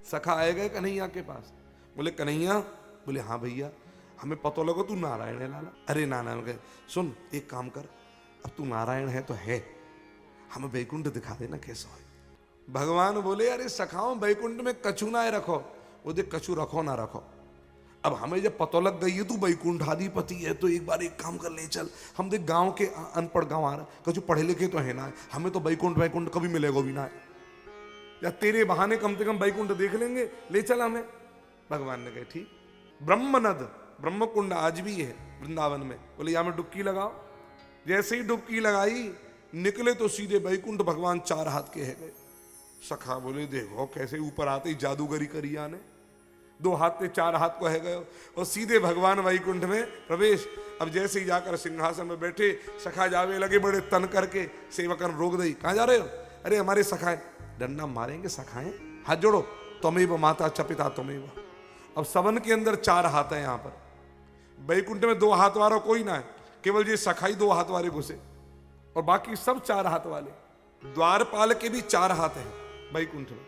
सखा आए गए कन्हैया के पास, बोले कन्हैया, बोले हाँ भैया, हमें पता लगा तू नारायण है लाला। अरे नारायण गए, सुन एक काम कर, अब तू नारायण है तो है, हमें वैकुंठ दिखा देना कैसा है। भगवान बोले अरे सखाओ वैकुंठ में कछु ना रखो, वो देख कछु रखो ना रखो, अब हमें जब पता लग गई है तू वैकुंठाधिपति है तो एक बार एक काम कर ले चल, हम देख गांव के अनपढ़ गांव आ रहा, कछु पढ़े लिखे तो है ना, हमें तो वैकुंठ कभी मिलेगा भी ना है, या तेरे बहाने कम से कम वैकुंठ देख लेंगे, ले चल हमें। भगवान ने कहा ठीक। ब्रह्मनद, ब्रह्मकुंड आज भी है वृंदावन में, बोले यहां में डुबकी लगाओ। जैसे ही डुबकी लगाई निकले तो सीधे वैकुंठ भगवान 4 हाथ के है गए। सखा बोले देखो कैसे ऊपर आते ही जादूगरी करी आने, 2 हाथ से 4 हाथ को है गए और सीधे भगवान वैकुंठ में प्रवेश। अब जैसे ही जाकर सिंहासन में बैठे, सखा जावे लगे बड़े तन करके, सेवकन रोक दई, कहां जा रहे हो? अरे हमारे सखाए, डंडा मारेंगे सखाए, हाथ जोड़ो, त्वमेव माता च पिता त्वमेव। अब सबन के अंदर 4 हाथ है, यहां पर वैकुंठ में 2 हाथ वाला कोई ना है, केवल ये सखाई 2 हाथ वाले घुसे और बाकी सब 4 हाथ वाले। द्वारपाल के भी 4 हाथ हैं वैकुंठ में।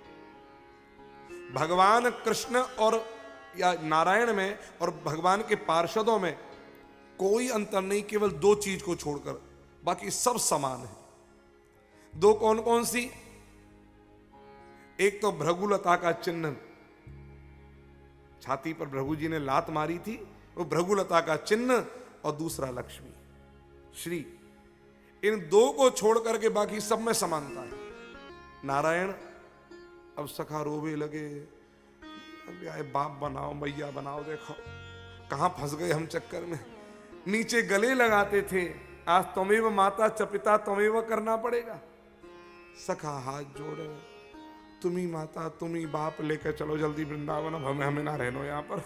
भगवान कृष्ण और या नारायण में और भगवान के पार्षदों में कोई अंतर नहीं, केवल 2 चीज को छोड़कर बाकी सब समान है। 2 कौन कौन सी? एक तो भृगुलता का चिन्ह, छाती पर भृगु जी ने लात मारी थी, वो भृगुलता का चिन्ह, और दूसरा लक्ष्मी श्री। इन 2 को छोड़ करके बाकी सब में समानता है। नारायण अब सखा रोवे लगे, बाप बनाओ मैया बनाओ, देखो कहां फंस गए हम चक्कर में। नीचे गले लगाते थे, आज त्वमेव माता च पिता त्वमेव करना पड़ेगा। सखा हाथ जोड़े, तुम्ही माता तुम्ही बाप लेकर चलो जल्दी वृंदावन, अब हमें ना रहनो यहाँ पर।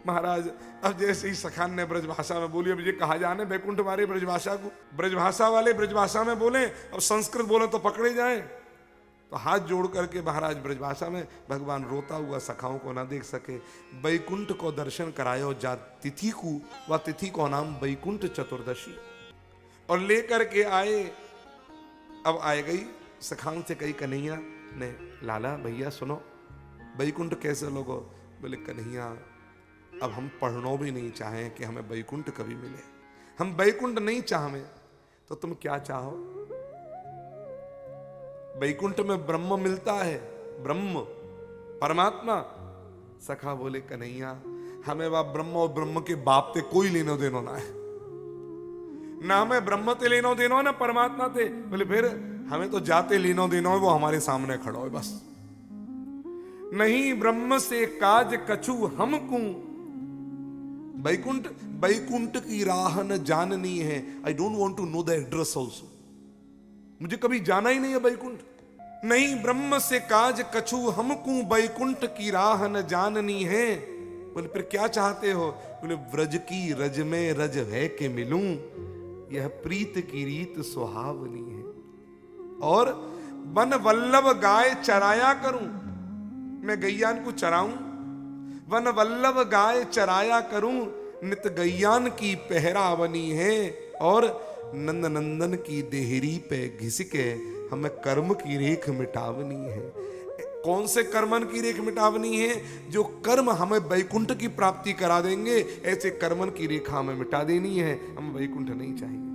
महाराज अब जैसे ही सखान ने ब्रजभाषा में बोली, अब ये कहा जाने वैकुंठ वाले ब्रजभाषा को, ब्रजभाषा वाले ब्रजभाषा में बोले, अब संस्कृत बोले तो पकड़े जाए। तो हाथ जोड़ करके महाराज ब्रजभाषा में भगवान रोता हुआ सखाओं को ना देख सके, वैकुंठ को दर्शन करायो जा तिथि को, वह तिथि को नाम वैकुंठ चतुर्दशी, और लेकर के आए। अब आए गई सखाओं से कही कन्हैया ने, लाला भैया सुनो वैकुंठ कैसे लोगो? बोले कन्हैया अब हम पढ़नो भी नहीं चाहें कि हमें वैकुंठ कभी मिले, हम वैकुंठ नहीं चाहें तो तुम क्या चाहो? वैकुंठ में ब्रह्म मिलता है, ब्रह्म परमात्मा। सखा बोले कन्हैया हमें वह ब्रह्म और ब्रह्म के बाप ते कोई लेनो देनो ना है, ना हमें ब्रह्म ते लेनो देनो ना परमात्मा ते। बोले फिर हमें तो जाते लेनो देनो है, वो हमारे सामने खड़ा है बस। नहीं ब्रह्म से काज कछु हमको, वैकुंठ वैकुंठ की राह न जाननी है। I don't want to know the address also, मुझे कभी जाना ही नहीं है वैकुंठ। नहीं ब्रह्म से काज कछु हमको, वैकुंठ की राह न जाननी है। बोले फिर क्या चाहते हो? बोले व्रज की रज में रज है के मिलूं, यह प्रीत की रीत सुहावनी है। और वन वल्लभ गाय चराया करूं, मैं गैयान को चराऊं, वन वल्लभ गाय चराया करूं, नित गैयान की पहरावनी है। और नंद नंदन की देहरी पे घिसके हमें कर्म की रेख मिटावनी है। कौन से कर्मन की रेख मिटावनी है? जो कर्म हमें वैकुंठ की प्राप्ति करा देंगे, ऐसे कर्मन की रेखा हमें मिटा देनी है। हम वैकुंठ नहीं चाहिए।